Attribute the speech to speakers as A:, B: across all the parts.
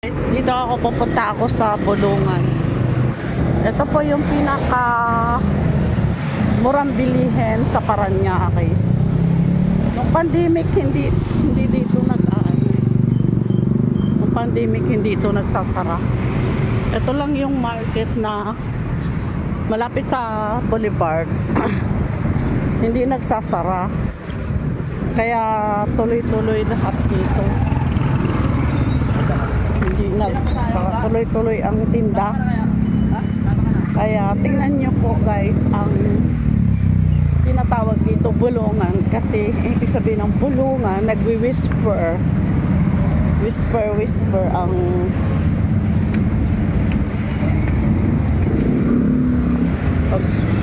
A: Dito pupunta ako sa Bulungan. Ito po yung pinaka murang bilihin sa Paranaque. Nung pandemic hindi dito nung pandemic hindi ito nagsasara. Ito lang yung market na malapit sa Boulevard. Hindi nagsasara. Kaya tuloy-tuloy lahat dito. Tuloy-tuloy ang tinda. Kaya tingnan nyo po guys ang tinatawag dito bulungan, kasi ibig sabihin ng bulungan nagwi-whisper ang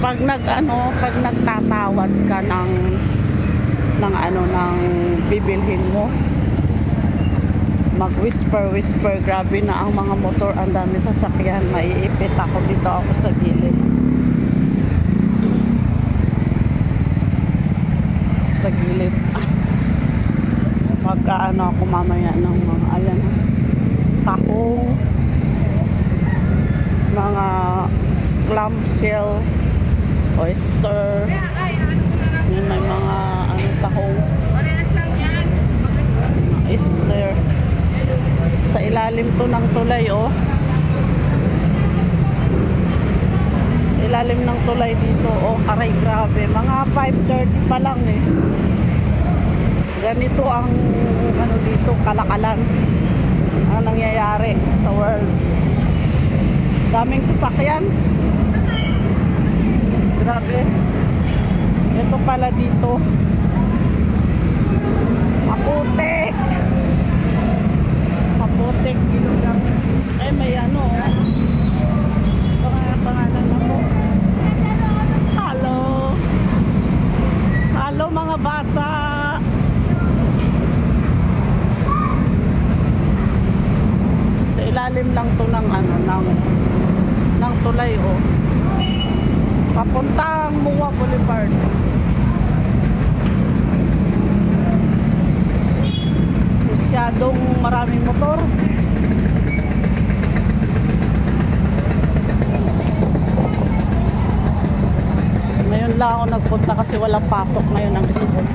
A: pag nagtatawad ka ng bibilhin mo, mag-whisper, grabe na ang mga motor, ang dami sasakyan, maiipit ako dito ako sa gilid. Mag-ano ako mamaya ng mga ayan, tahong, mga clamshell, oyster, may mga tahong, oyster. Sa ilalim to ng tulay, oh. Ilalim ng tulay dito, oh. Aray, grabe. Mga 5:30 pa lang eh. Ganito ang dito, kalakalan. Ang nangyayari sa world. Daming sasakyan. Grabe. Ito pala dito. Maputik. Maputik, ilugang. Eh, may pangalan ako. Hello mga bata. Sa ilalim lang to ng tulay, oh. Papuntang Mua Boulevard. Masyadong maraming motor. Ngayon lang ako nagpunta kasi walang pasok ngayon ang school.